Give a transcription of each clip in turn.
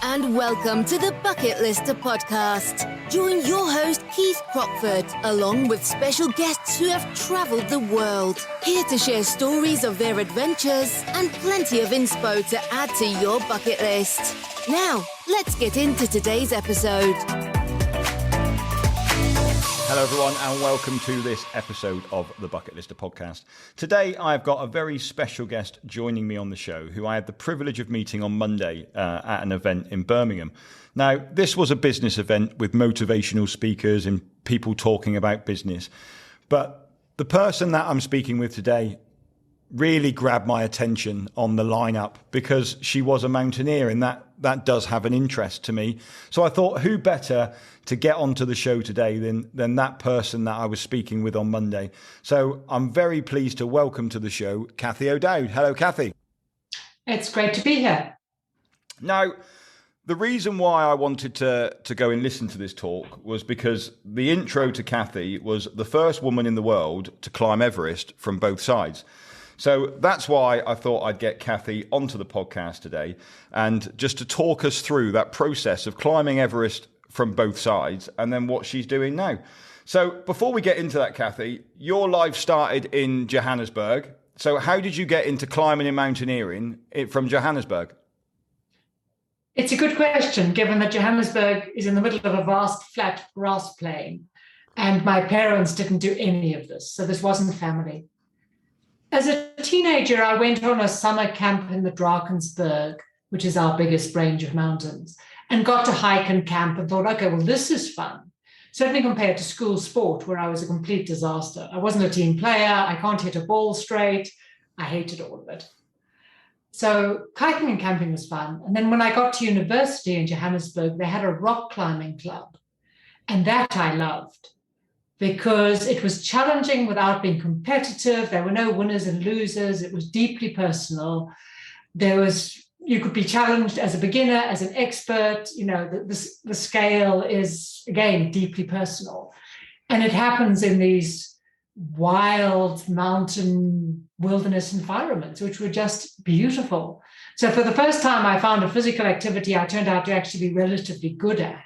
and welcome to the Bucket Lister podcast. Join your host, Keith Crockford, along with special guests who have travelled the world, here to share stories of their adventures and plenty of inspo to add to your bucket list. Now, let's get into today's episode. Hello everyone and welcome to this episode of the Bucket Lister podcast. Today I've got a very special guest joining me on the show who I had the privilege of meeting on Monday at an event in Birmingham. Now this was a business event with motivational speakers and people talking about business, but the person that I'm speaking with today really grabbed my attention on the lineup because she was a mountaineer, and that does have an interest to me. So I thought, who better to get onto the show today than that person that I was speaking with on Monday. So I'm very pleased to welcome to the show Cathy O'Dowd. Hello, Cathy. It's great to be here. Now, the reason why I wanted to go and listen to this talk was because the intro to Cathy was the first woman in the world to climb Everest from both sides. So that's why I thought I'd get Cathy onto the podcast today and just to talk us through that process of climbing Everest from both sides and then what she's doing now. So before we get into that, Cathy, your life started in Johannesburg. So how did you get into climbing and mountaineering from Johannesburg? It's a good question, given that Johannesburg is in the middle of a vast flat grass plain, and my parents didn't do any of this, so this wasn't family. As a teenager, I went on a summer camp in the Drakensberg, which is our biggest range of mountains, and got to hike and camp and thought, okay, well, this is fun. Certainly compared to school sport, where I was a complete disaster. I wasn't a team player. I can't hit a ball straight. I hated all of it. So hiking and camping was fun. And then when I got to university in Johannesburg, they had a rock climbing club. And that I loved, because it was challenging without being competitive. There were no winners and losers. It was deeply personal. You could be challenged as a beginner, as an expert. You know, the scale is, again, deeply personal. And it happens in these wild mountain wilderness environments, which were just beautiful. So for the first time, I found a physical activity I turned out to actually be relatively good at.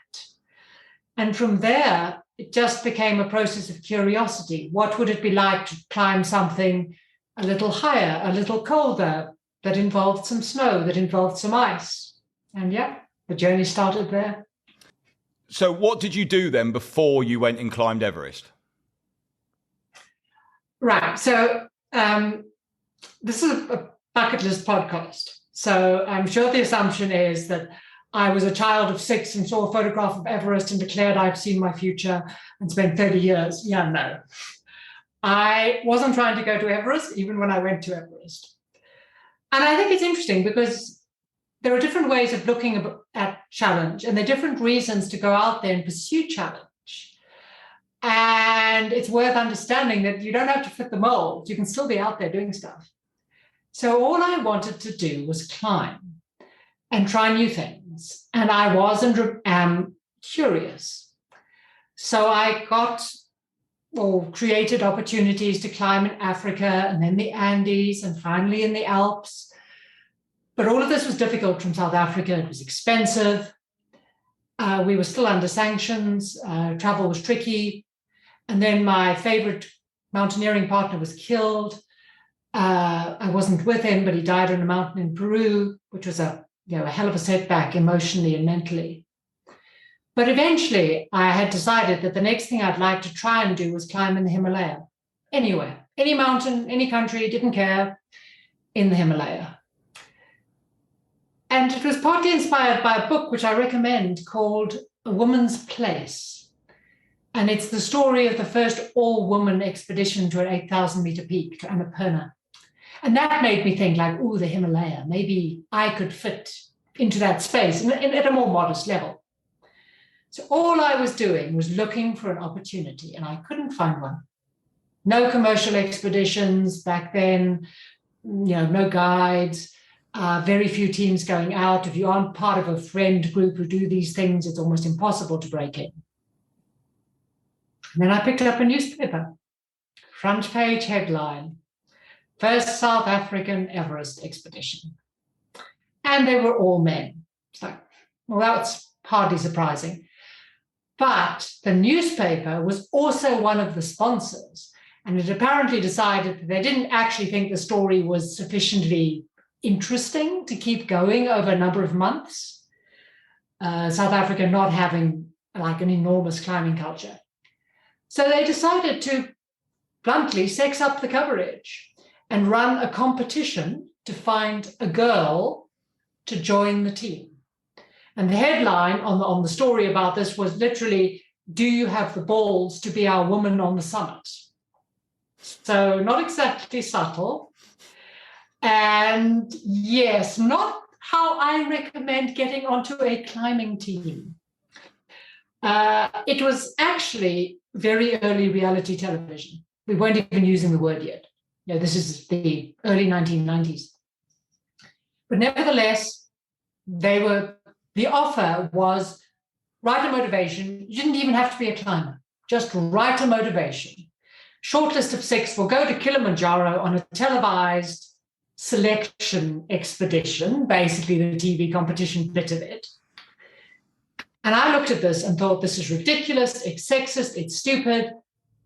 And from there, it just became a process of curiosity. What would it be like to climb something a little higher, a little colder, that involved some snow, that involved some ice? And yeah, the journey started there. So what did you do then before you went and climbed Everest? Right. So this is a bucket list podcast. So I'm sure the assumption is that I was a child of 6 and saw a photograph of Everest and declared I've seen my future and spent 30 years. Yeah, no. I wasn't trying to go to Everest, even when I went to Everest. And I think it's interesting because there are different ways of looking at challenge, and there are different reasons to go out there and pursue challenge. And it's worth understanding that you don't have to fit the mold. You can still be out there doing stuff. So all I wanted to do was climb and try new things. And I was and am curious. So I created opportunities to climb in Africa and then the Andes and finally in the Alps. But all of this was difficult from South Africa. It was expensive. We were still under sanctions. Travel was tricky. And then my favorite mountaineering partner was killed. I wasn't with him, but he died on a mountain in Peru, which was a hell of a setback emotionally and mentally. But eventually I had decided that the next thing I'd like to try and do was climb in the Himalaya. Anywhere, any mountain, any country, didn't care, in the Himalaya. And it was partly inspired by a book which I recommend called A Woman's Place. And it's the story of the first all-woman expedition to an 8,000 meter peak, to Annapurna. And that made me think like, the Himalaya, maybe I could fit into that space at a more modest level. So all I was doing was looking for an opportunity, and I couldn't find one. No commercial expeditions back then, no guides, very few teams going out. If you aren't part of a friend group who do these things, it's almost impossible to break in. And then I picked up a newspaper, front page headline, First South African Everest Expedition. And they were all men. It's like, Well, that's hardly surprising. But the newspaper was also one of the sponsors, and it apparently decided that they didn't actually think the story was sufficiently interesting to keep going over a number of months. South Africa not having like an enormous climbing culture. So they decided to bluntly sex up the coverage and run a competition to find a girl to join the team. And the headline on the story about this was literally, "Do you have the balls to be our woman on the summit?" So not exactly subtle. And yes, not how I recommend getting onto a climbing team. It was actually very early reality television. We weren't even using the word yet. This is the early 1990s. But nevertheless, the offer was write a motivation. You didn't even have to be a climber. Just write a motivation. Shortlist of 6 will go to Kilimanjaro on a televised selection expedition, basically the TV competition bit of it. And I looked at this and thought, this is ridiculous, it's sexist, it's stupid.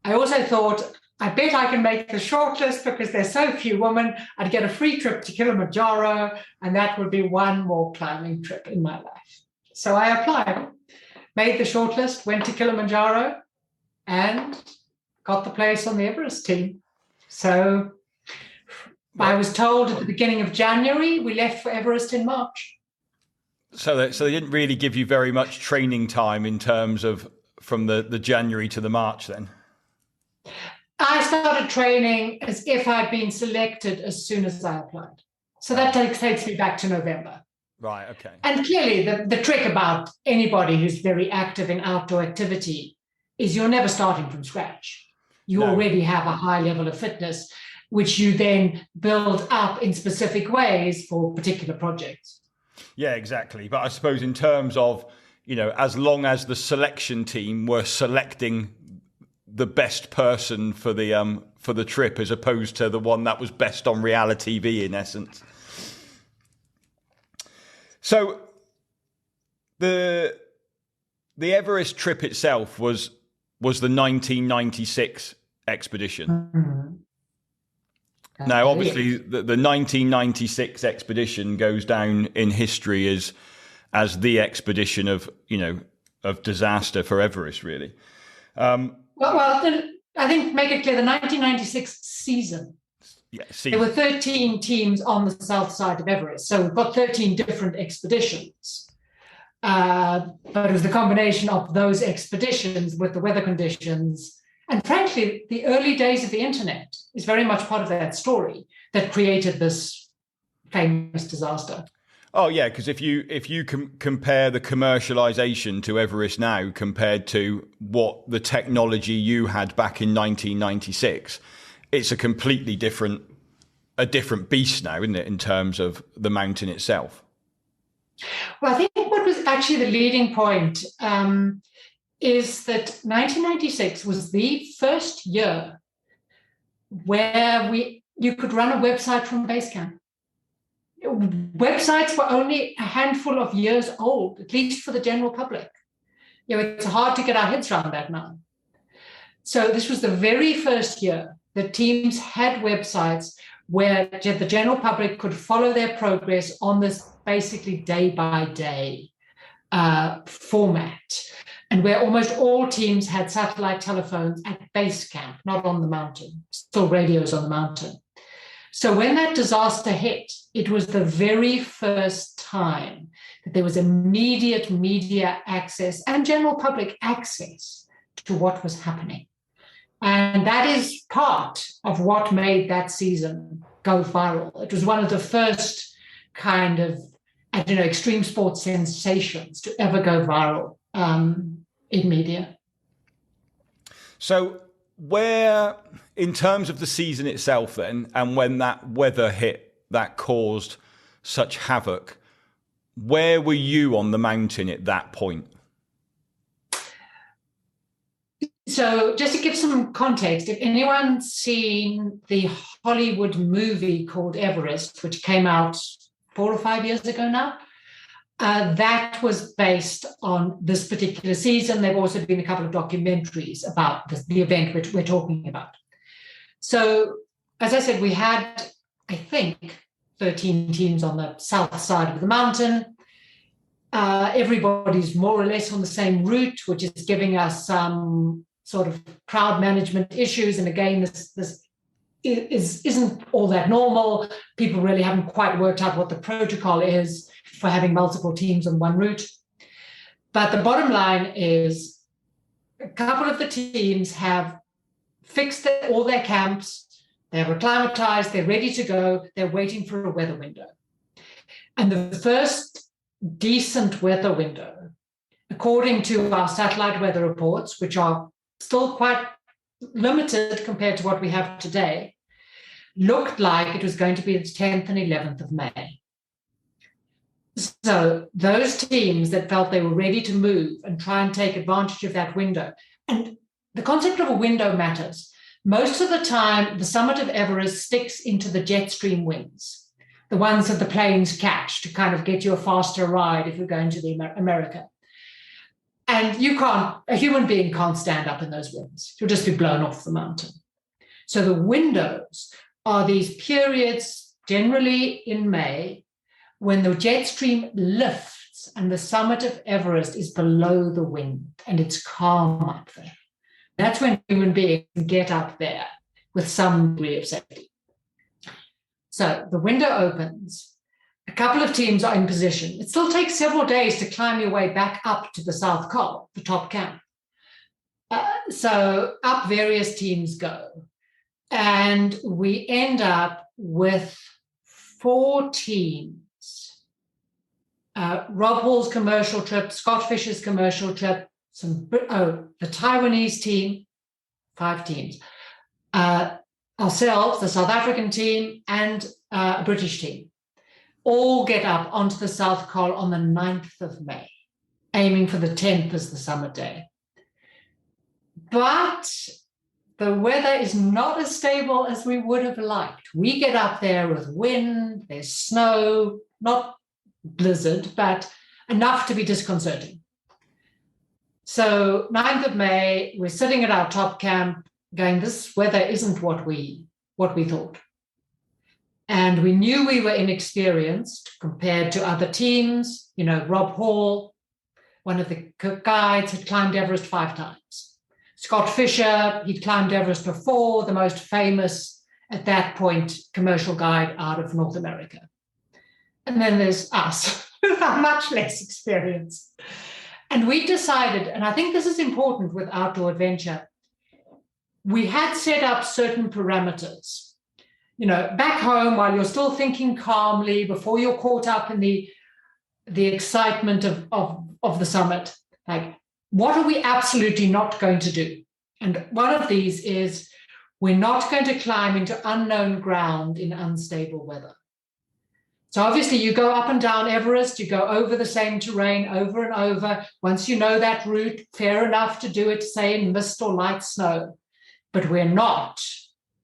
I also thought, I bet I can make the shortlist because there's so few women. I'd get a free trip to Kilimanjaro, and that would be one more climbing trip in my life. So I applied, made the shortlist, went to Kilimanjaro, and got the place on the Everest team. So I was told at the beginning of January, we left for Everest in March. So they didn't really give you very much training time in terms of from the January to the March then? I started training as if I'd been selected as soon as I applied. So that takes me back to November. Right, okay. And clearly the trick about anybody who's very active in outdoor activity is you're never starting from scratch. You already have a high level of fitness, which you then build up in specific ways for particular projects. Yeah, exactly. But I suppose in terms of, as long as the selection team were selecting the best person for the trip as opposed to the one that was best on reality TV, in essence. So the Everest trip itself was the 1996 expedition. Mm-hmm. Now, obviously, the 1996 expedition goes down in history as the expedition of disaster for Everest, really. Well, I think make it clear, the 1996 season. Yeah, there were 13 teams on the south side of Everest, so we've got 13 different expeditions. But it was the combination of those expeditions with the weather conditions. And frankly, the early days of the internet is very much part of that story that created this famous disaster. Oh, yeah, because if you compare the commercialization to Everest now compared to what the technology you had back in 1996, it's a completely different beast now, isn't it, in terms of the mountain itself? Well, I think what was actually the leading point is that 1996 was the first year where you could run a website from base camp. Websites were only a handful of years old, at least for the general public. It's hard to get our heads around that now. So this was the very first year that teams had websites where the general public could follow their progress on this basically day-by-day format, and where almost all teams had satellite telephones at base camp, not on the mountain, still radios on the mountain. So when that disaster hit, it was the very first time that there was immediate media access and general public access to what was happening. And that is part of what made that season go viral. It was one of the first kind of, extreme sports sensations to ever go viral in media. So where, in terms of the season itself then, and when that weather hit that caused such havoc, where were you on the mountain at that point? So just to give some context, if anyone's seen the Hollywood movie called Everest, which came out 4 or 5 years ago now, That was based on this particular season. There have also been a couple of documentaries about the event which we're talking about. So, as I said, we had, I think, 13 teams on the south side of the mountain. Everybody's more or less on the same route, which is giving us some sort of crowd management issues. And again, this isn't all that normal. People really haven't quite worked out what the protocol is for having multiple teams on one route. But the bottom line is a couple of the teams have fixed all their camps, they're acclimatized, they're ready to go, they're waiting for a weather window. And the first decent weather window, according to our satellite weather reports, which are still quite limited compared to what we have today, looked like it was going to be the 10th and 11th of May. So those teams that felt they were ready to move and try and take advantage of that window, and the concept of a window matters. Most of the time, the summit of Everest sticks into the jet stream winds, the ones that the planes catch to kind of get you a faster ride if you're going to America. And a human being can't stand up in those winds. You'll just be blown off the mountain. So the windows are these periods, generally in May, when the jet stream lifts and the summit of Everest is below the wind and it's calm up there. That's when human beings get up there with some degree of safety. So the window opens. A couple of teams are in position. It still takes several days to climb your way back up to the South Col, the top camp. So up various teams go. And we end up with 4 teams. Rob Hall's commercial trip, Scott Fisher's commercial trip, the Taiwanese team, 5 teams, ourselves, the South African team, and a British team, all get up onto the South Col on the 9th of May, aiming for the 10th as the summit day. But the weather is not as stable as we would have liked. We get up there with wind, there's snow, not blizzard, but enough to be disconcerting. So 9th of May, we're sitting at our top camp going, this weather isn't what we thought. And we knew we were inexperienced compared to other teams. You know, Rob Hall, one of the guides, had climbed Everest 5 times. Scott Fisher, he'd climbed Everest before, the most famous at that point commercial guide out of North America. And then there's us, who are much less experienced. And we decided, and I think this is important with outdoor adventure, we had set up certain parameters. You know, back home, while you're still thinking calmly, before you're caught up in the excitement of the summit, like, what are we absolutely not going to do? And one of these is we're not going to climb into unknown ground in unstable weather. So obviously you go up and down Everest, you go over the same terrain over and over. Once you know that route, fair enough to do it, say in mist or light snow. But we're not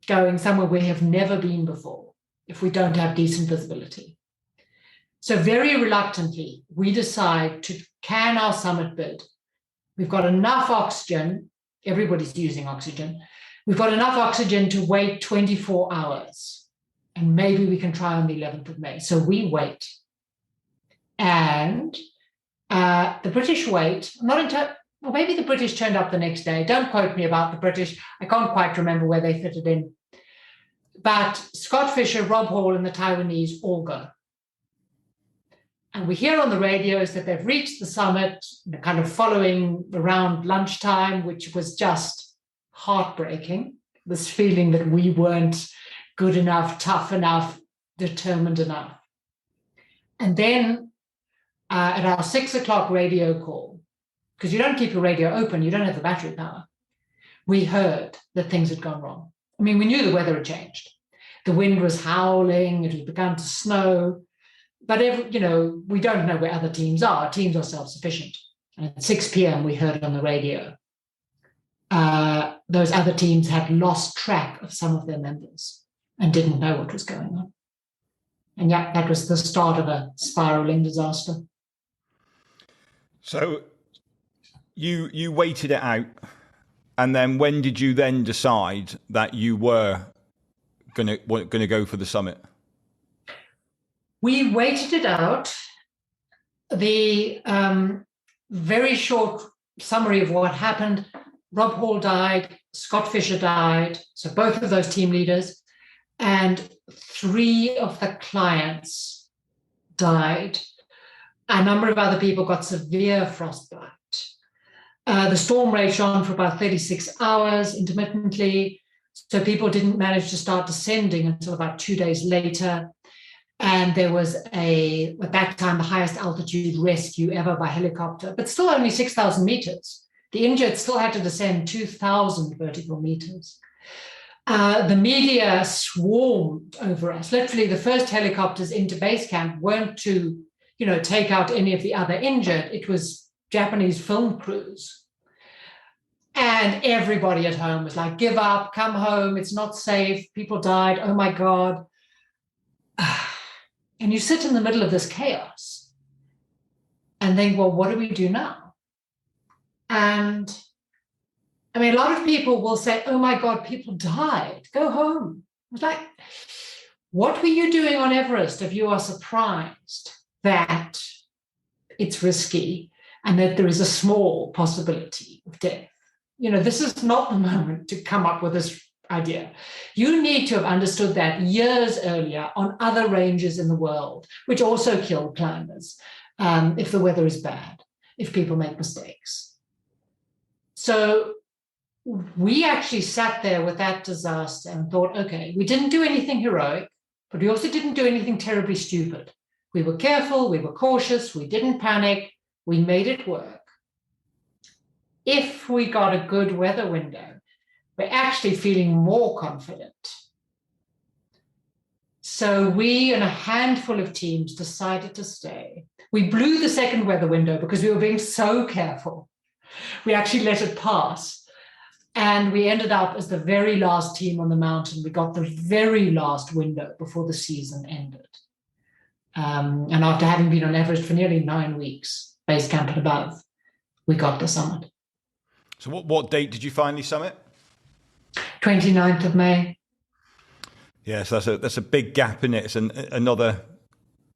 going somewhere we have never been before if we don't have decent visibility. So very reluctantly, we decide to can our summit bid. We've got enough oxygen. Everybody's using oxygen. We've got enough oxygen to wait 24 hours. And maybe we can try on the 11th of May. So we wait. And the British wait. Well, maybe the British turned up the next day. Don't quote me about the British. I can't quite remember where they fitted in. But Scott Fisher, Rob Hall, and the Taiwanese all go. And we hear on the radios that they've reached the summit, kind of following around lunchtime, which was just heartbreaking. This feeling that we weren't good enough, tough enough, determined enough. And then at our 6 o'clock radio call, because you don't keep your radio open, you don't have the battery power, we heard that things had gone wrong. I mean, we knew the weather had changed. The wind was howling, it had begun to snow. But, we don't know where other teams are. Teams are self-sufficient. And at 6 p.m., we heard on the radio, those other teams had lost track of some of their members and didn't know what was going on. And yeah, that was the start of a spiraling disaster. So you waited it out, and then when did you then decide that you were gonna go for the summit? We waited it out. The very short summary of what happened: Rob Hall died, Scott Fisher died, so both of those team leaders, and 3 of the clients died. A number of other people got severe frostbite. The storm raged on for about 36 hours intermittently, so people didn't manage to start descending until about 2 days later. And there was at that time, the highest altitude rescue ever by helicopter, but still only 6,000 meters. The injured still had to descend 2,000 vertical meters. The media swarmed over us. Literally, the first helicopters into base camp weren't to, take out any of the other injured. It was Japanese film crews. And everybody at home was like, give up, come home, it's not safe, people died, oh my God. And you sit in the middle of this chaos and think, well, what do we do now? And I mean, a lot of people will say, oh my God, people died, go home. It's like, what were you doing on Everest if you are surprised that it's risky and that there is a small possibility of death? This is not the moment to come up with this idea. You need to have understood that years earlier on other ranges in the world, which also kill climbers if the weather is bad, if people make mistakes. So we actually sat there with that disaster and thought, okay, we didn't do anything heroic, but we also didn't do anything terribly stupid. We were careful, we were cautious, we didn't panic, we made it work. If we got a good weather window, we're actually feeling more confident. So we and a handful of teams decided to stay. We blew the second weather window because we were being so careful. We actually let it pass. And we ended up as the very last team on the mountain. We got the very last window before the season ended. And after having been on Everest for nearly 9 weeks, base camp and above, we got the summit. So what date did you finally summit? 29th of May. Yes, that's a big gap in it. It's another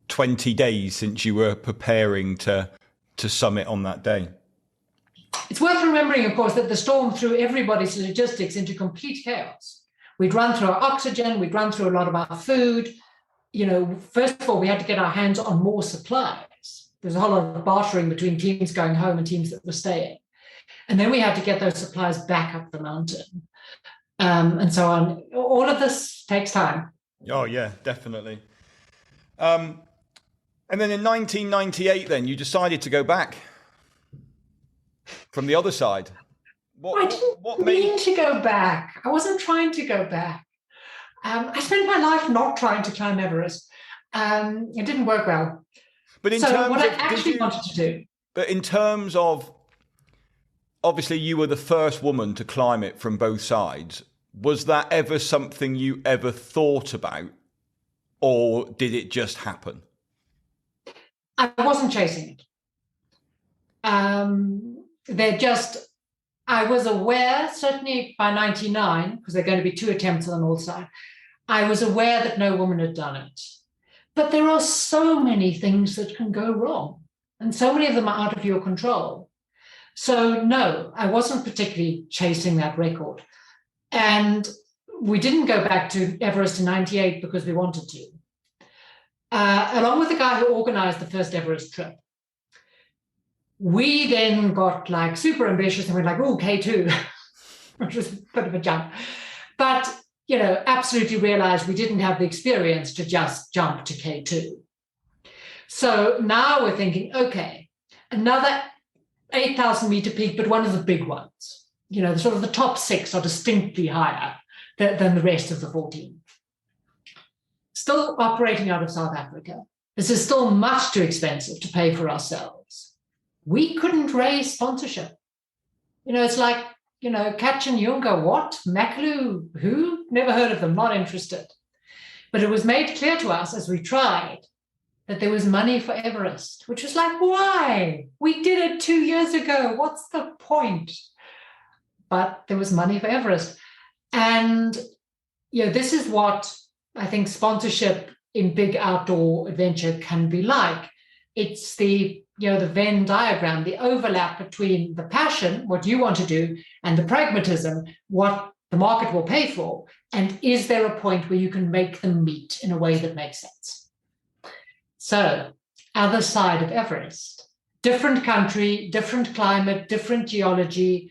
20 days since you were preparing to summit on that day. It's worth remembering, of course, that the storm threw everybody's logistics into complete chaos. We'd run through our oxygen, we'd run through a lot of our food. First of all, we had to get our hands on more supplies. There's a whole lot of bartering between teams going home and teams that were staying. And then we had to get those supplies back up the mountain. And so on. All of this takes time. Oh, yeah, definitely. And then in 1998, then you decided to go back from the other side. I didn't mean to go back. I wasn't trying to go back. I spent my life not trying to climb Everest. It didn't work well. But in terms of, obviously you were the first woman to climb it from both sides. Was that ever something you ever thought about, or did it just happen? I wasn't chasing it. I was aware, certainly by 99, because there are going to be 2 attempts on the north side, I was aware that no woman had done it. But there are so many things that can go wrong, and so many of them are out of your control. So no, I wasn't particularly chasing that record. And we didn't go back to Everest in 98 because we wanted to. Along with the guy who organized the first Everest trip, we then got like super ambitious and we're like, oh, K2, which was a bit of a jump. But, absolutely realized we didn't have the experience to just jump to K2. So now we're thinking, okay, another 8,000 meter peak, but one of the big ones. Sort of the top 6 are distinctly higher than the rest of the 14. Still operating out of South Africa. This is still much too expensive to pay for ourselves. We couldn't raise sponsorship. It's like, Catch and Yunga, what? Makalu, who? Never heard of them, not interested. But it was made clear to us as we tried that there was money for Everest, which was like, why? We did it 2 years ago. What's the point? But there was money for Everest. And, this is what I think sponsorship in big outdoor adventure can be like. It's the Venn diagram, the overlap between the passion, what you want to do, and the pragmatism, what the market will pay for. And is there a point where you can make them meet in a way that makes sense? So, other side of Everest, different country, different climate, different geology,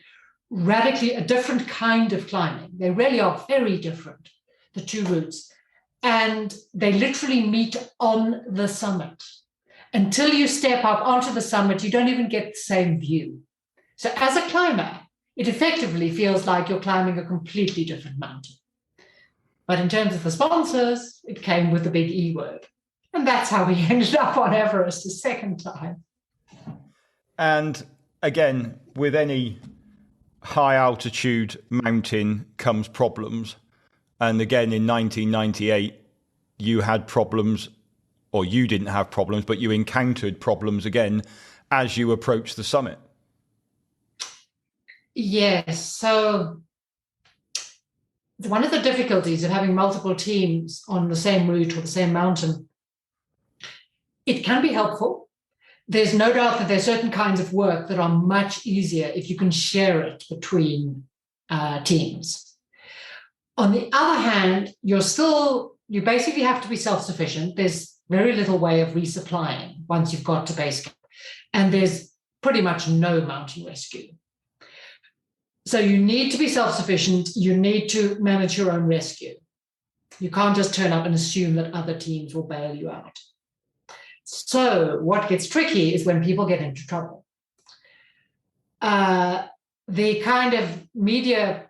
radically a different kind of climbing. They really are very different, the two routes. And they literally meet on the summit. Until you step up onto the summit, you don't even get the same view. So as a climber, it effectively feels like you're climbing a completely different mountain. But in terms of the sponsors, it came with the big E word. And that's how we ended up on Everest a second time. And again, with any high altitude mountain comes problems. And again, in 1998, you had problems, or you didn't have problems, but you encountered problems again as you approached the summit. Yes. So one of the difficulties of having multiple teams on the same route or the same mountain, it can be helpful. There's no doubt that there's certain kinds of work that are much easier if you can share it between teams. On the other hand, you basically have to be self-sufficient. There's very little way of resupplying once you've got to base camp. And there's pretty much no mountain rescue. So you need to be self-sufficient. You need to manage your own rescue. You can't just turn up and assume that other teams will bail you out. So what gets tricky is when people get into trouble. The kind of media,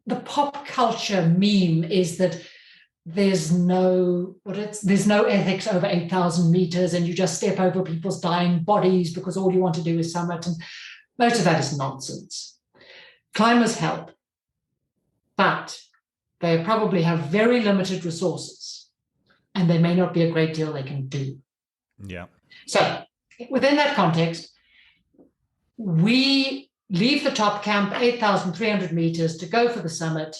the pop culture meme is that there's no ethics over 8,000 meters, and you just step over people's dying bodies because all you want to do is summit. And most of that is nonsense. Climbers help, but they probably have very limited resources, and there may not be a great deal they can do. Yeah. So within that context, we leave the top camp, 8,300 meters, to go for the summit.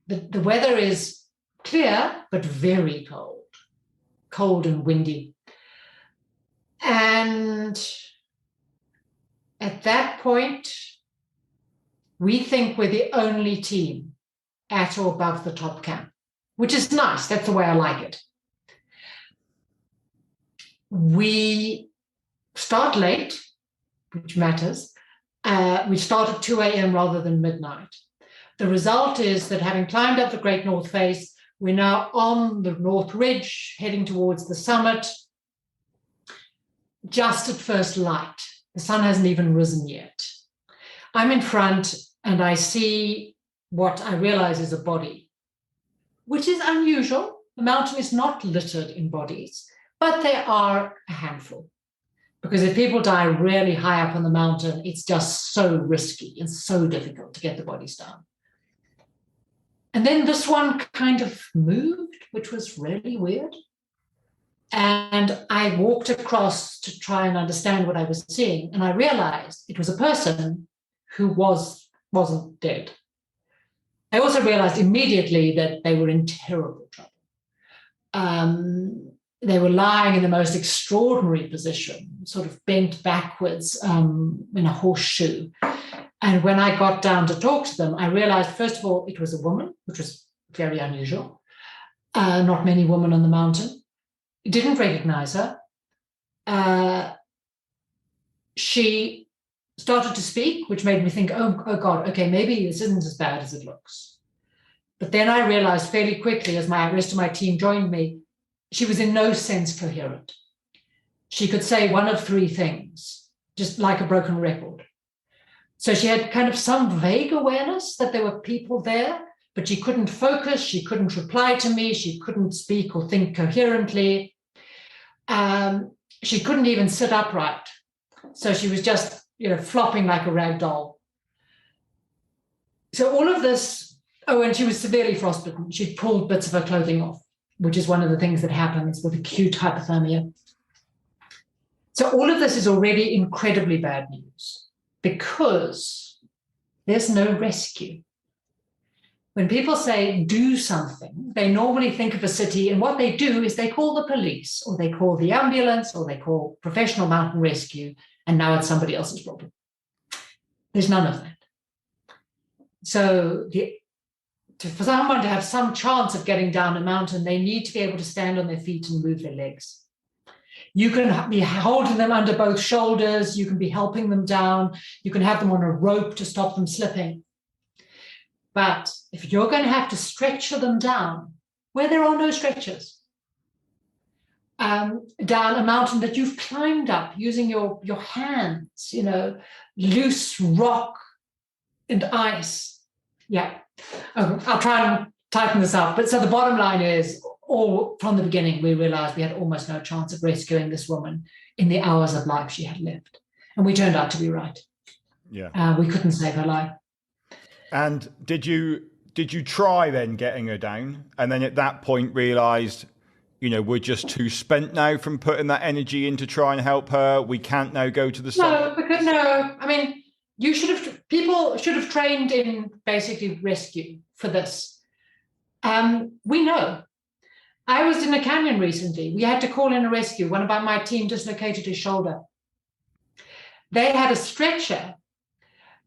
The weather is clear, but very cold and windy. And at that point, we think we're the only team at or above the top camp, which is nice. That's the way I like it. We start late, which matters. We start at 2 a.m. rather than midnight. The result is that having climbed up the Great North Face, we're now on the North Ridge, heading towards the summit, just at first light. The sun hasn't even risen yet. I'm in front, and I see what I realize is a body, which is unusual. The mountain is not littered in bodies, but there are a handful. Because if people die really high up on the mountain, it's just so risky and so difficult to get the bodies down. And then this one kind of moved, which was really weird. And I walked across to try and understand what I was seeing. And I realized it was a person who wasn't dead. I also realized immediately that they were in terrible trouble. They were lying in the most extraordinary position, sort of bent backwards in a horseshoe. And when I got down to talk to them, I realized, first of all, it was a woman, which was very unusual. Not many women on the mountain. Didn't recognize her. She started to speak, which made me think, oh God, okay, maybe this isn't as bad as it looks. But then I realized fairly quickly, as my rest of my team joined me, she was in no sense coherent. She could say one of three things, just like a broken record. So she had kind of some vague awareness that there were people there, but she couldn't focus, she couldn't reply to me, she couldn't speak or think coherently. She couldn't even sit upright. So she was just, flopping like a rag doll. So all of this, and she was severely frostbitten. She'd pulled bits of her clothing off. which is one of the things that happens with acute hypothermia. So all of this is already incredibly bad news because there's no rescue. When people say do something, they normally think of a city, and what they do is they call the police, or they call the ambulance, or they call professional mountain rescue, and now it's somebody else's problem. There's none of that. So for someone to have some chance of getting down a mountain, they need to be able to stand on their feet and move their legs. You can be holding them under both shoulders. You can be helping them down. You can have them on a rope to stop them slipping. But if you're going to have to stretcher them down, where there are no stretchers, down a mountain that you've climbed up using your hands, loose rock and ice. Yeah, I'll try and tighten this up. But so the bottom line is, all from the beginning, we realized we had almost no chance of rescuing this woman in the hours of life she had left. And we turned out to be right. Yeah. We couldn't save her life. And did you try then getting her down? And then at that point realized, we're just too spent now from putting that energy in to try and help her. We can't now go to the summit. No. I mean, people should have trained in basically rescue for this. We know. I was in a canyon recently. We had to call in a rescue. One of my team dislocated his shoulder. They had a stretcher,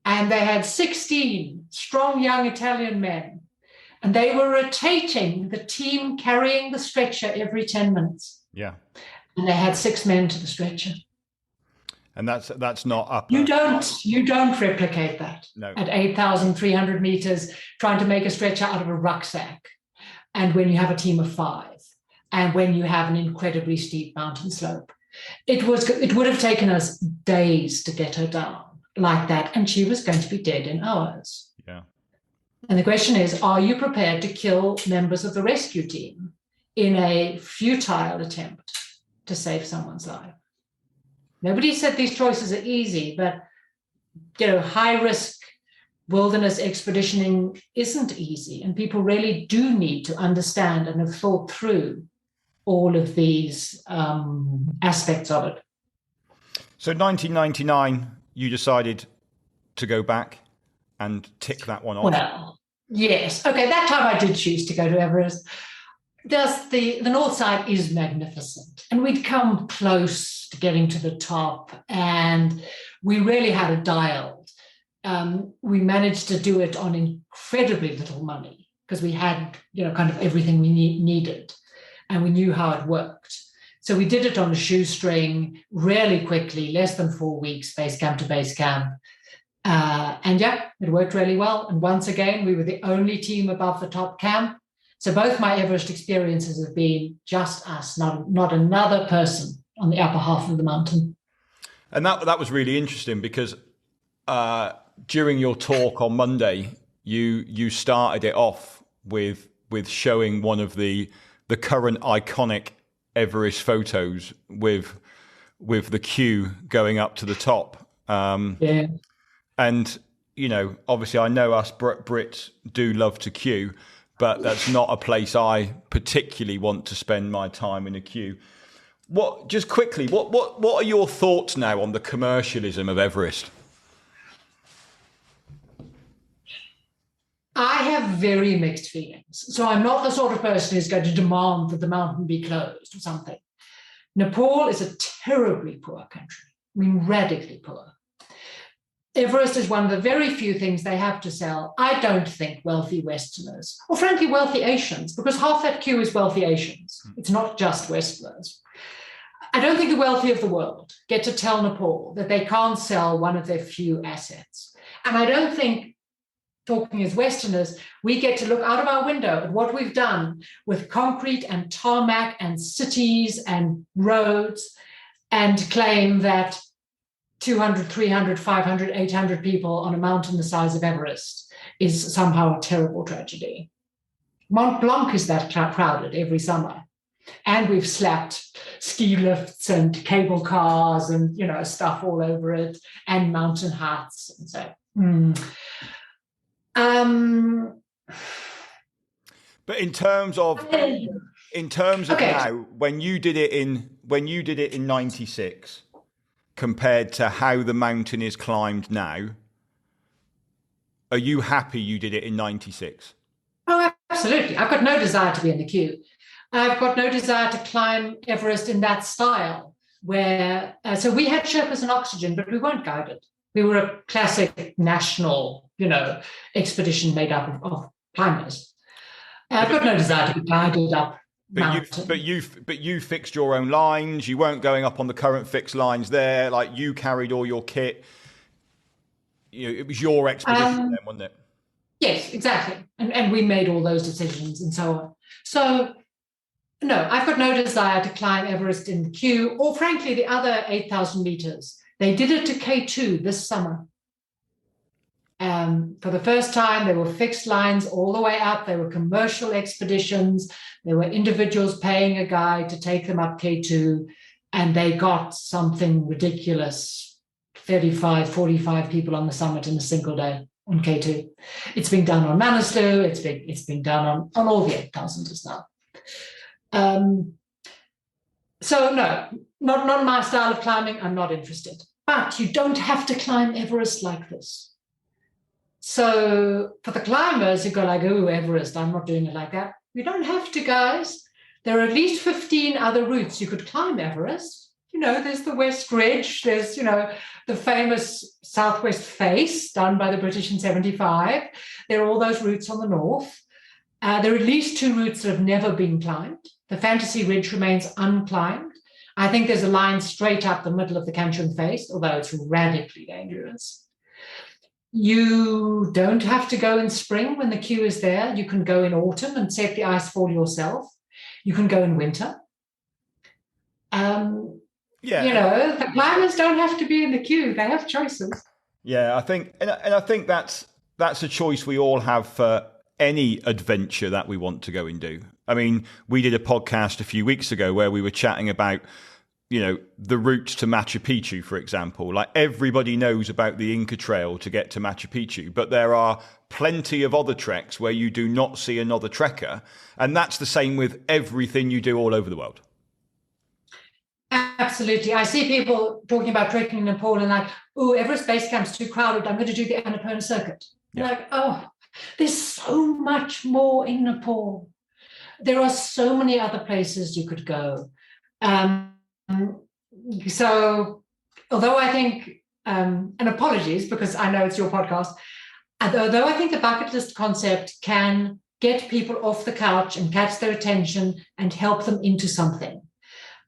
and they had 16 strong young Italian men, and they were rotating the team carrying the stretcher every 10 minutes. Yeah. And they had 6 men to the stretcher. And that's not up. You don't replicate that. No. At 8,300 meters, trying to make a stretcher out of a rucksack. And when you have a team of 5, and when you have an incredibly steep mountain slope, it would have taken us days to get her down like that, and she was going to be dead in hours. Yeah. And the question is, are you prepared to kill members of the rescue team in a futile attempt to save someone's life? Nobody said these choices are easy, but high risk wilderness expeditioning isn't easy, and people really do need to understand and have thought through all of these aspects of it. So 1999, you decided to go back and tick that one off. Well, yes. Okay, that time I did choose to go to Everest. The north side is magnificent, and we'd come close to getting to the top, and we really had it dialed. We managed to do it on incredibly little money because we had, kind of everything we needed, and we knew how it worked. So we did it on a shoestring, really quickly, less than 4 weeks, base camp to base camp. And it worked really well. And once again, we were the only team above the top camp. So both my Everest experiences have been just us, not another person on the upper half of the mountain. And that was really interesting because during your talk on Monday, you started it off with showing one of the current iconic Everest photos with the queue going up to the top. Yeah. And, obviously I know us Brits do love to queue, but that's not a place I particularly want to spend my time in a queue. Just quickly, what are your thoughts now on the commercialism of Everest? I have very mixed feelings. So I'm not the sort of person who's going to demand that the mountain be closed or something. Nepal is a terribly poor country. I mean, radically poor. Everest is one of the very few things they have to sell. I don't think wealthy Westerners, or frankly, wealthy Asians, because half that queue is wealthy Asians. It's not just Westerners. I don't think the wealthy of the world get to tell Nepal that they can't sell one of their few assets. And I don't think, talking as Westerners, we get to look out of our window at what we've done with concrete and tarmac and cities and roads and claim that 200, 300, 500, 800 people on a mountain the size of Everest is somehow a terrible tragedy. Mont Blanc is that crowded every summer. And we've slapped ski lifts and cable cars and, stuff all over it, and mountain huts. And so, But in terms of In terms of Okay. now, when you did it in '96, compared to how the mountaineers climbed now, are you happy you did it in '96? Oh, absolutely. I've got no desire to be in the queue. I've got no desire to climb Everest in that style, where, so we had Sherpas and oxygen, but we weren't guided. We were a classic national, expedition made up of climbers. I've got no desire to be guided up mountain. But you fixed your own lines. You weren't going up on the current fixed lines there. Like, you carried all your kit. It was your expedition then, wasn't it? Yes, exactly. And we made all those decisions and so on. So, no, I've got no desire to climb Everest in the queue, or frankly, the other 8,000 meters. They did it to K2 this summer. For the first time, there were fixed lines all the way up. There were commercial expeditions. There were individuals paying a guide to take them up K2, and they got something ridiculous, 35, 45 people on the summit in a single day on K2. It's been done on Manaslu. It's been done on all the 8,000s now. So no, not my style of climbing. I'm not interested. But you don't have to climb Everest like this. So for the climbers who go like, oh, Everest, I'm not doing it like that. You don't have to, guys. There are at least 15 other routes you could climb Everest. There's the West Ridge. There's, the famous Southwest Face done by the British in 75. There are all those routes on the north. There are at least 2 routes that have never been climbed. The Fantasy Ridge remains unclimbed. I think there's a line straight up the middle of the Kanchen Face, although it's radically dangerous. You don't have to go in spring when the queue is there. You can go in autumn and set the ice fall yourself. You can go in winter. The climbers don't have to be in the queue. They have choices. Yeah, I think that's a choice we all have for any adventure that we want to go and do. I mean, we did a podcast a few weeks ago where we were chatting about, the routes to Machu Picchu, for example. Like, everybody knows about the Inca Trail to get to Machu Picchu, but there are plenty of other treks where you do not see another trekker. And that's the same with everything you do all over the world. Absolutely. I see people talking about trekking in Nepal and like, oh, Everest Base Camp's too crowded. I'm going to do the Annapurna circuit. Yeah. Like, oh, there's so much more in Nepal. There are so many other places you could go. So although I think, and apologies because I know it's your podcast, although I think the bucket list concept can get people off the couch and catch their attention and help them into something,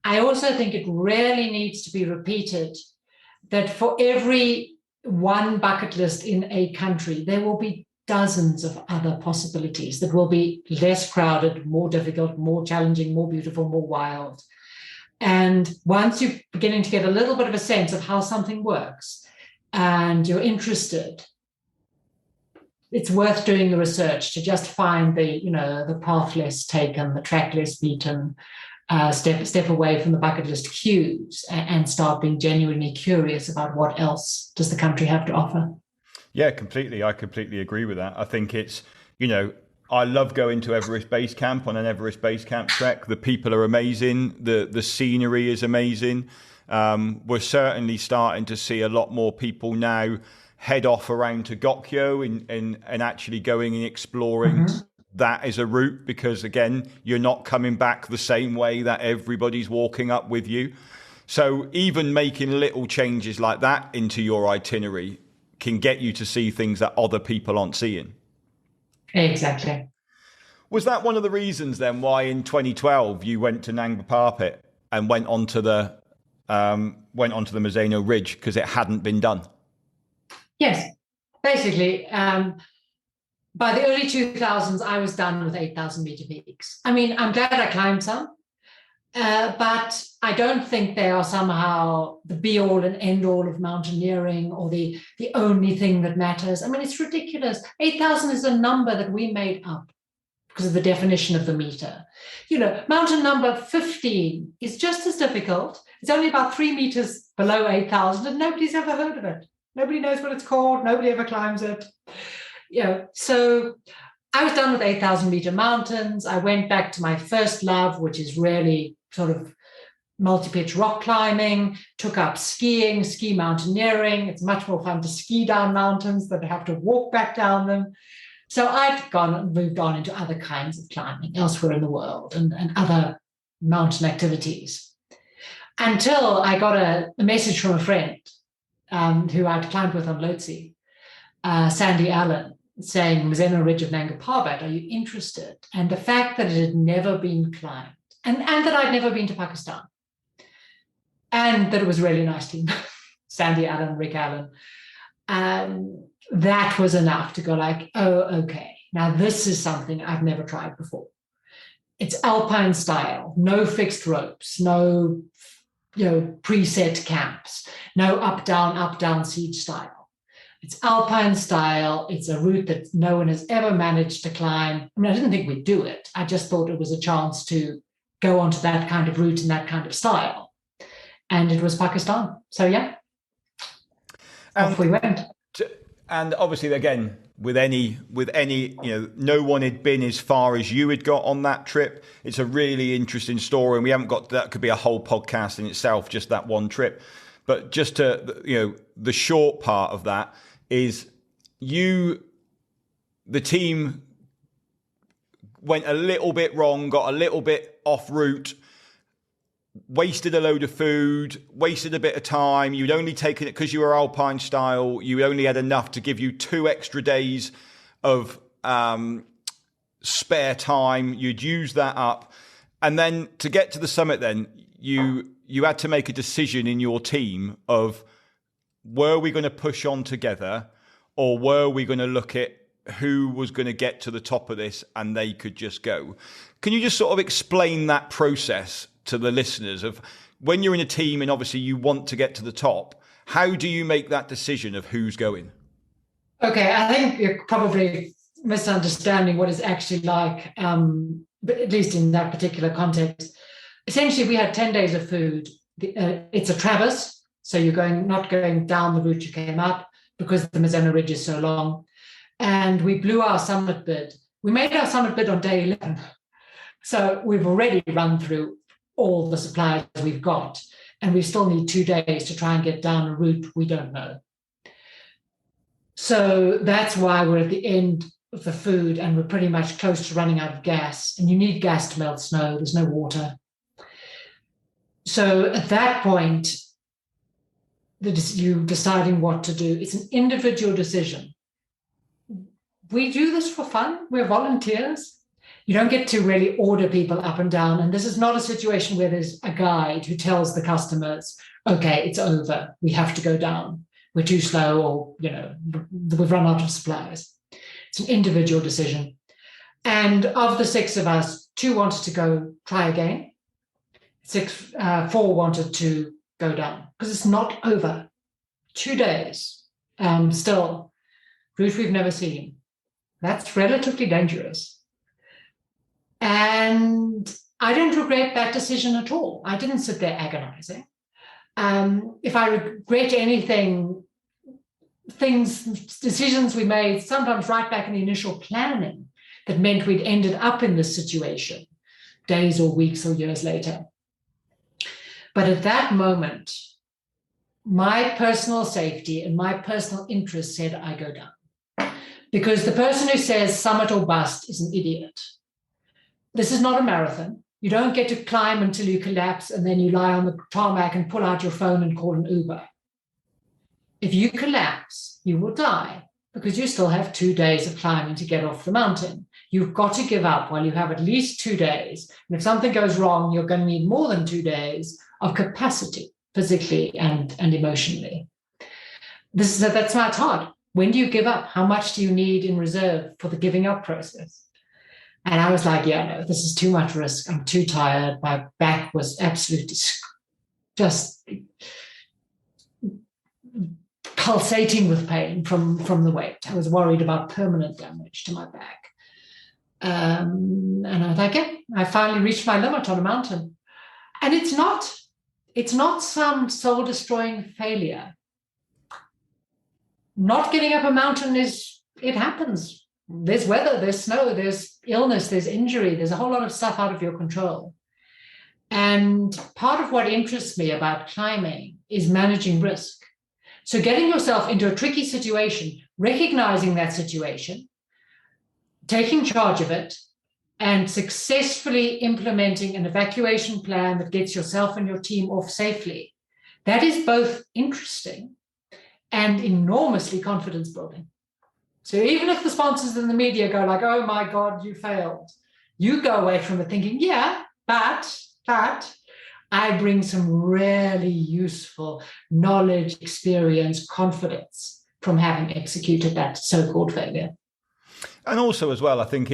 I also think it really needs to be repeated that for every one bucket list in a country, there will be dozens of other possibilities that will be less crowded, more difficult, more challenging, more beautiful, more wild. And once you're beginning to get a little bit of a sense of how something works and you're interested, it's worth doing the research to just find the path less taken, the track less beaten, step away from the bucket list queues and start being genuinely curious about what else does the country have to offer. Yeah, completely. I completely agree with that. I think it's, I love going to Everest Base Camp on an Everest Base Camp trek. The people are amazing. The scenery is amazing. We're certainly starting to see a lot more people now head off around to Gokyo and actually going and exploring that as a route, because again, you're not coming back the same way that everybody's walking up with you. So even making little changes like that into your itinerary can get you to see things that other people aren't seeing. Exactly. Was that one of the reasons then why in 2012 you went to Nanga Parbat and went onto the Mazeno Ridge because it hadn't been done? Yes, basically. By the early 2000s, I was done with 8,000 meter peaks. I mean, I'm glad I climbed some, but I don't think they are somehow the be-all and end-all of mountaineering or the only thing that matters. I mean, it's ridiculous. 8,000 is a number that we made up because of the definition of the meter. Mountain number 15 is just as difficult. It's only about 3 meters below 8,000 and nobody's ever heard of it. Nobody knows what it's called. Nobody ever climbs it. So I was done with 8,000 meter mountains. I went back to my first love, which is really sort of multi-pitch rock climbing, took up skiing, ski mountaineering. It's much more fun to ski down mountains than to have to walk back down them. So I'd moved on into other kinds of climbing elsewhere in the world and other mountain activities, until I got a message from a friend who I'd climbed with on Lhotse, Sandy Allen, saying, Mazeno Ridge of Nanga Parbat, are you interested? And the fact that it had never been climbed, and that I'd never been to Pakistan, and that it was a really nice team, Sandy Allen, Rick Allen, that was enough to go like, oh, okay, now this is something I've never tried before. It's alpine style, no fixed ropes, no preset camps, no up, down siege style. It's alpine style. It's a route that no one has ever managed to climb. I mean, I didn't think we'd do it. I just thought it was a chance to go onto that kind of route and that kind of style. And it was Pakistan. So yeah, off we went. And obviously, again, with any, no one had been as far as you had got on that trip. It's a really interesting story, and we haven't got, that could be a whole podcast in itself, just that one trip. But just to, the short part of that is the team went a little bit wrong, got a little bit off route, wasted a load of food, wasted a bit of time. You'd only taken it because you were alpine style. You only had enough to give you 2 extra days of spare time. You'd use that up. And then to get to the summit, then you had to make a decision in your team of, were we going to push on together, or were we going to look at who was going to get to the top of this and they could just go? Can you just sort of explain that process to the listeners of when you're in a team and obviously you want to get to the top, how do you make that decision of who's going? Okay, I think you're probably misunderstanding what it's actually like, but at least in that particular context. Essentially, we had 10 days of food. It's a traverse, so you're not going down the route you came up because the Mazeno Ridge is so long. And we blew our summit bid. We made our summit bid on day 11. So we've already run through all the supplies we've got, and we still need 2 days to try and get down a route we don't know. So that's why we're at the end of the food, and we're pretty much close to running out of gas, and you need gas to melt snow. There's no water. So at that point, you deciding what to do. It's an individual decision. We do this for fun. We're volunteers. You don't get to really order people up and down. And this is not a situation where there's a guide who tells the customers, okay, it's over. We have to go down. We're too slow, or, we've run out of supplies. It's an individual decision. And of the 6 of us, 2 wanted to go try again. 4 wanted to go down because it's not over. 2 days, still, route we've never seen. That's relatively dangerous. And I didn't regret that decision at all. I didn't sit there agonizing. If I regret anything, decisions we made, sometimes right back in the initial planning, that meant we'd ended up in this situation days or weeks or years later. But at that moment, my personal safety and my personal interest said I go down. Because the person who says summit or bust is an idiot. This is not a marathon. You don't get to climb until you collapse and then you lie on the tarmac and pull out your phone and call an Uber. If you collapse, you will die because you still have 2 days of climbing to get off the mountain. You've got to give up while you have at least 2 days. And if something goes wrong, you're going to need more than 2 days of capacity, physically and emotionally. That's why it's hard. When do you give up? How much do you need in reserve for the giving up process? And I was like, yeah, no, this is too much risk. I'm too tired. My back was absolutely just pulsating with pain from the weight. I was worried about permanent damage to my back. And I was like, yeah, I finally reached my limit on a mountain. And it's not some soul-destroying failure. Not getting up a mountain it happens. there's weather, there's snow, there's illness, there's injury, there's a whole lot of stuff out of your control. And part of what interests me about climbing is managing risk. So getting yourself into a tricky situation, recognizing that situation, taking charge of it, and successfully implementing an evacuation plan that gets yourself and your team off safely. That is both interesting and enormously confidence building. So even if the sponsors and the media go like, oh my God, you failed, you go away from it thinking, yeah, but I bring some really useful knowledge, experience, confidence from having executed that so-called failure. And also as well, I think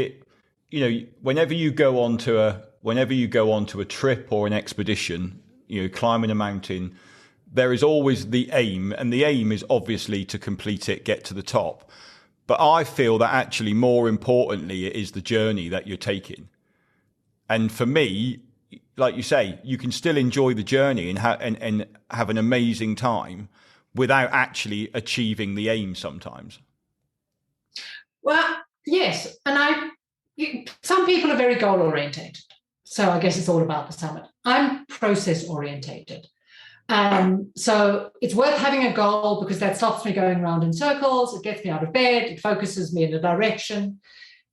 whenever you go onto a trip or an expedition, climbing a mountain, there is always the aim, and the aim is obviously to complete it, get to the top. But I feel that actually more importantly, it is the journey that you're taking. And for me, like you say, you can still enjoy the journey and have an amazing time without actually achieving the aim sometimes. Well, yes. And some people are very goal orientated. So I guess it's all about the summit. I'm process orientated. So it's worth having a goal because that stops me going around in circles. It gets me out of bed. It focuses me in a direction.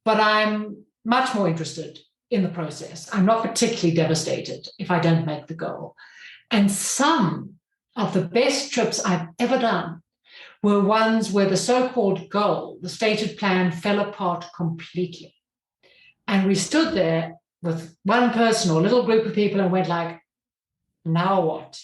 But I'm much more interested in the process. I'm not particularly devastated if I don't make the goal. And some of the best trips I've ever done were ones where the so-called goal, the stated plan, fell apart completely. And we stood there with one person or a little group of people and went like, now what?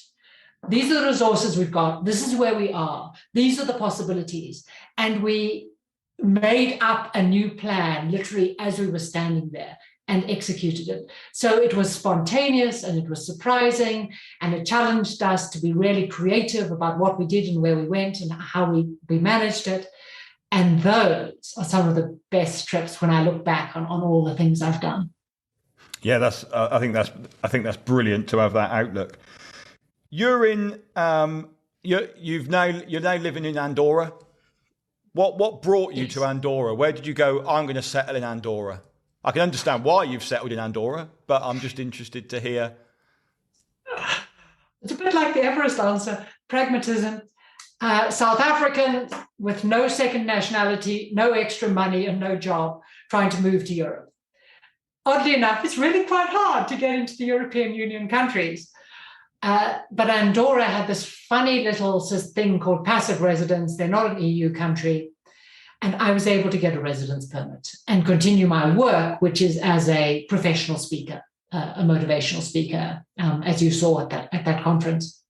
These are the resources we've got. This is where we are. These are the possibilities. And we made up a new plan literally as we were standing there and executed it. So it was spontaneous and it was surprising, and it challenged us to be really creative about what we did and where we went and how we managed it. And those are some of the best trips when I look back on all the things I've done. Yeah, I think that's brilliant to have that outlook. You're now living in Andorra. What brought you to Andorra? Where did you go? I'm going to settle in Andorra. I can understand why you've settled in Andorra, but I'm just interested to hear. It's a bit like the Everest answer, pragmatism. South African with no second nationality, no extra money and no job, trying to move to Europe. Oddly enough, it's really quite hard to get into the European Union countries. But Andorra had this funny little thing called passive residence. They're not an EU country. And I was able to get a residence permit and continue my work, which is as a professional speaker, a motivational speaker, as you saw at that conference.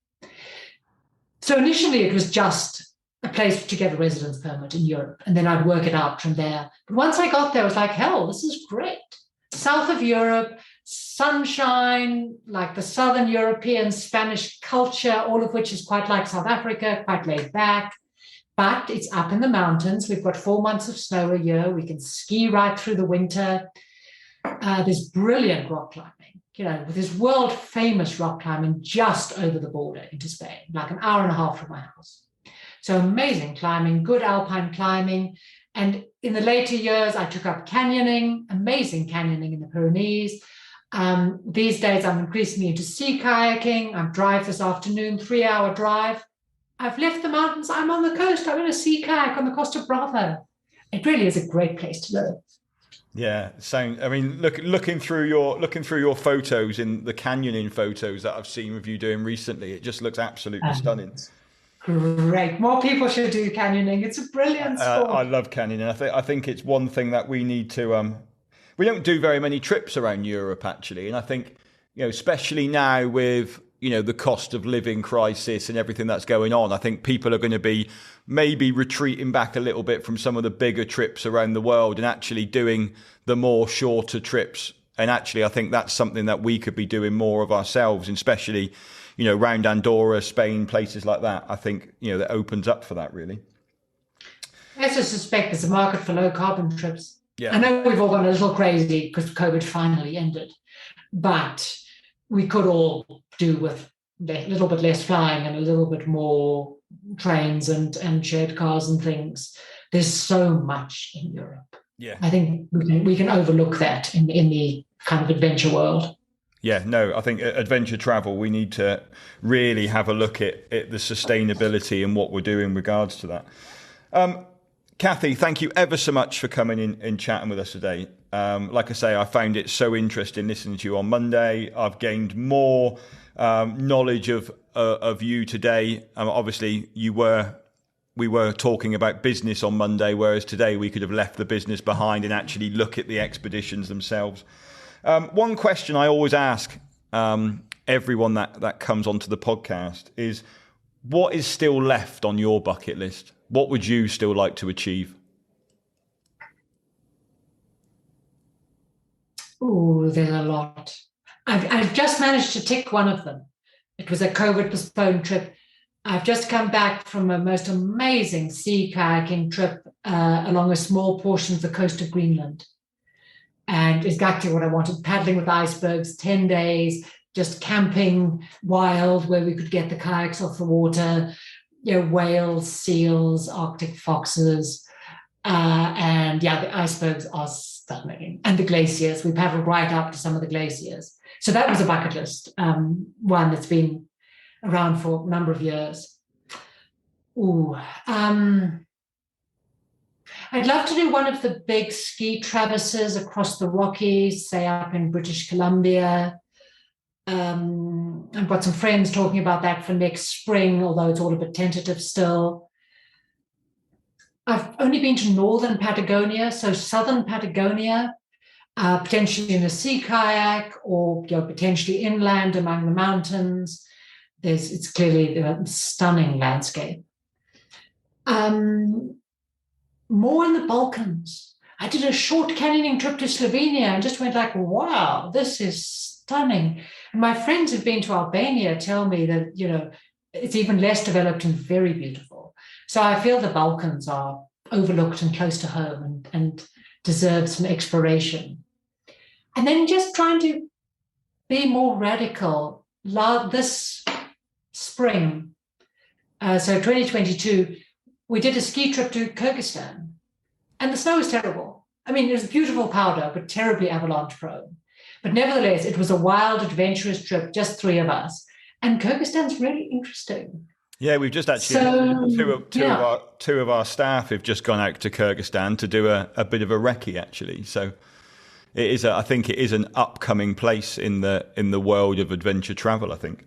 So initially it was just a place to get a residence permit in Europe, and then I'd work it out from there. But once I got there, I was like, hell, this is great. South of Europe, sunshine, like the Southern European Spanish culture, all of which is quite like South Africa, quite laid back. But it's up in the mountains. We've got 4 months of snow a year. We can ski right through the winter. There's brilliant rock climbing, with this world famous rock climbing just over the border into Spain, like an hour and a half from my house. So amazing climbing, good alpine climbing. And in the later years, I took up canyoning, amazing canyoning in the Pyrenees. These days, I'm increasingly into sea kayaking. I drive this afternoon, 3-hour drive. I've left the mountains. I'm on the coast. I'm in a sea kayak on the Costa Brava. It really is a great place to live. Yeah, looking through your photos, in the canyoning photos that I've seen of you doing recently, it just looks absolutely stunning. Great. More people should do canyoning. It's a brilliant sport. I love canyoning. I think it's one thing that we need to. We don't do very many trips around Europe actually, and I think especially now with the cost of living crisis and everything that's going on, I think people are going to be maybe retreating back a little bit from some of the bigger trips around the world and actually doing the more shorter trips. And actually, I think that's something that we could be doing more of ourselves, and especially, around Andorra, Spain, places like that. I think, that opens up for that really. I also suspect there's a market for low carbon trips. Yeah. I know we've all gone a little crazy because COVID finally ended, but we could all do with a little bit less flying and a little bit more trains and shared cars and things. There's so much in Europe. Yeah. I think we can overlook that in the kind of adventure world. Yeah, no, I think adventure travel, we need to really have a look at the sustainability and what we're doing in regards to that. Cathy, thank you ever so much for coming in and chatting with us today. Like I say, I found it so interesting listening to you on Monday. I've gained more knowledge of you today. Obviously, we were talking about business on Monday, whereas today we could have left the business behind and actually look at the expeditions themselves. One question I always ask everyone that comes onto the podcast is, what is still left on your bucket list? What would you still like to achieve? Oh, there's a lot. I've just managed to tick one of them. It was a COVID postponed trip. I've just come back from a most amazing sea kayaking trip along a small portion of the coast of Greenland. And exactly what I wanted, paddling with icebergs, 10 days, just camping wild where we could get the kayaks off the water, whales, seals, Arctic foxes. And the icebergs are stunning. And the glaciers, we paddled right up to some of the glaciers. So that was a bucket list, one that's been around for a number of years. I'd love to do one of the big ski traverses across the Rockies, say up in British Columbia. I've got some friends talking about that for next spring, although it's all a bit tentative still. I've only been to northern Patagonia, so southern Patagonia, potentially in a sea kayak or potentially inland among the mountains. It's clearly a stunning landscape. More in the Balkans. I did a short canyoning trip to Slovenia and just went like, wow, this is stunning. And my friends who've been to Albania tell me that, it's even less developed and very beautiful. So I feel the Balkans are overlooked and close to home and deserve some exploration. And then just trying to be more radical. This spring, so 2022, we did a ski trip to Kyrgyzstan, and the snow was terrible. I mean, it was beautiful powder, but terribly avalanche prone. But nevertheless, it was a wild, adventurous trip, just three of us. And Kyrgyzstan's really interesting. Yeah, we've just actually, two of our staff have just gone out to Kyrgyzstan to do a bit of a recce, actually. So it is, I think it is an upcoming place in the world of adventure travel, I think.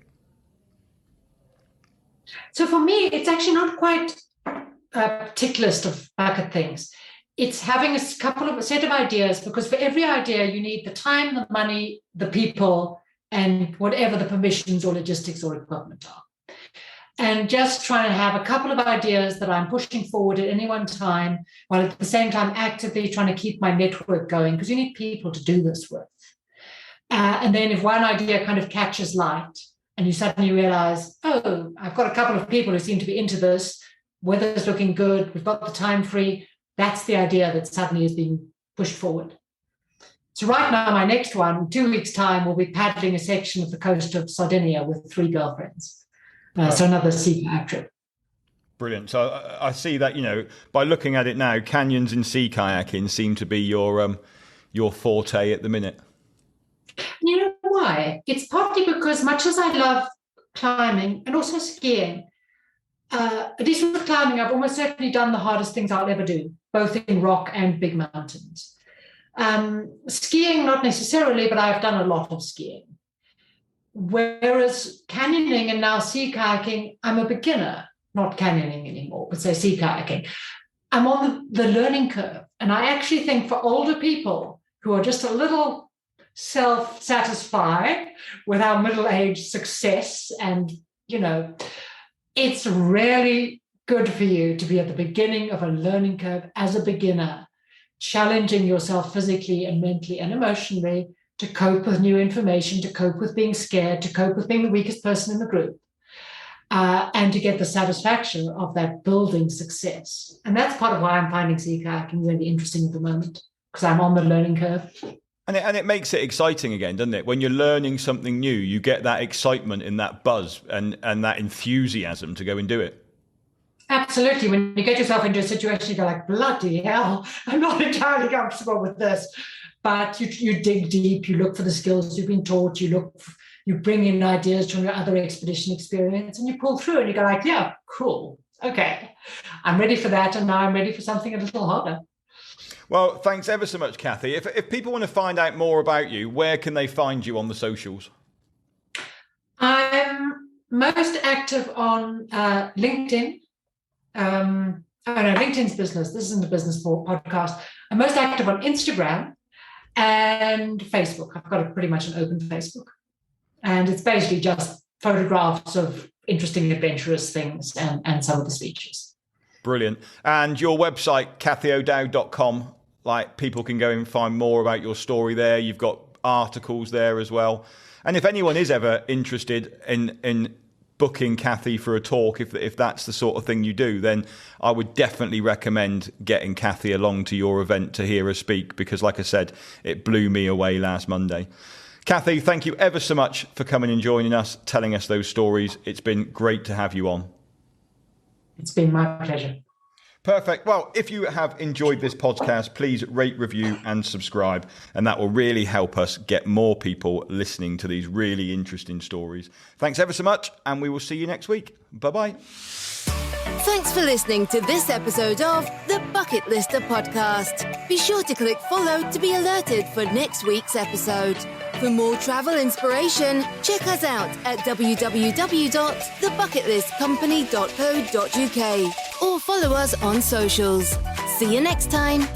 So for me, it's actually not quite a tick list of bucket things. It's having a set of ideas, because for every idea you need the time, the money, the people, and whatever the permissions or logistics or equipment are. And just trying to have a couple of ideas that I'm pushing forward at any one time, while at the same time actively trying to keep my network going, because you need people to do this with. And then if one idea kind of catches light and you suddenly realize, oh, I've got a couple of people who seem to be into this, weather's looking good, we've got the time free, that's the idea that suddenly is being pushed forward. So right now, my next one, in 2 weeks' time, we'll be paddling a section of the coast of Sardinia with 3 girlfriends. So another sea kayak trip. Brilliant. So I see that, by looking at it now, canyons and sea kayaking seem to be your forte at the minute. You know why? It's partly because much as I love climbing and also skiing, at least with climbing, I've almost certainly done the hardest things I'll ever do, both in rock and big mountains. Skiing, not necessarily, but I've done a lot of skiing. Whereas canyoning and now sea kayaking, I'm a beginner, not canyoning anymore, but say sea kayaking. I'm on the learning curve. And I actually think for older people who are just a little self-satisfied with our middle-aged success and, it's really good for you to be at the beginning of a learning curve as a beginner, challenging yourself physically and mentally and emotionally to cope with new information, to cope with being scared, to cope with being the weakest person in the group, and to get the satisfaction of that building success. And that's part of why I'm finding sea kayaking really interesting at the moment, because I'm on the learning curve. And it makes it exciting again, doesn't it? When you're learning something new, you get that excitement and that buzz and that enthusiasm to go and do it. Absolutely. When you get yourself into a situation, you go like, bloody hell, I'm not entirely comfortable with this. But you dig deep, you look for the skills you've been taught, you bring in ideas from your other expedition experience, and you pull through and you go like, yeah, cool. Okay, I'm ready for that. And now I'm ready for something a little harder. Well, thanks ever so much, Cathy. If people want to find out more about you, where can they find you on the socials? I'm most active on LinkedIn. LinkedIn's business. This isn't a business podcast. I'm most active on Instagram and Facebook. I've got pretty much an open Facebook. And it's basically just photographs of interesting, adventurous things and some of the speeches. Brilliant. And your website, cathyo'dowd.com, like people can go and find more about your story there. You've got articles there as well. And if anyone is ever interested in booking Cathy for a talk, if that's the sort of thing you do, then I would definitely recommend getting Cathy along to your event to hear her speak, because like I said, it blew me away last Monday. Cathy, thank you ever so much for coming and joining us, telling us those stories. It's been great to have you on. It's been my pleasure. Perfect. Well, if you have enjoyed this podcast, please rate, review and subscribe. And that will really help us get more people listening to these really interesting stories. Thanks ever so much. And we will see you next week. Bye-bye. Thanks for listening to this episode of the Bucket Lister podcast. Be sure to click follow to be alerted for next week's episode. For more travel inspiration, check us out at www.thebucketlistcompany.co.uk or follow us on socials. See you next time.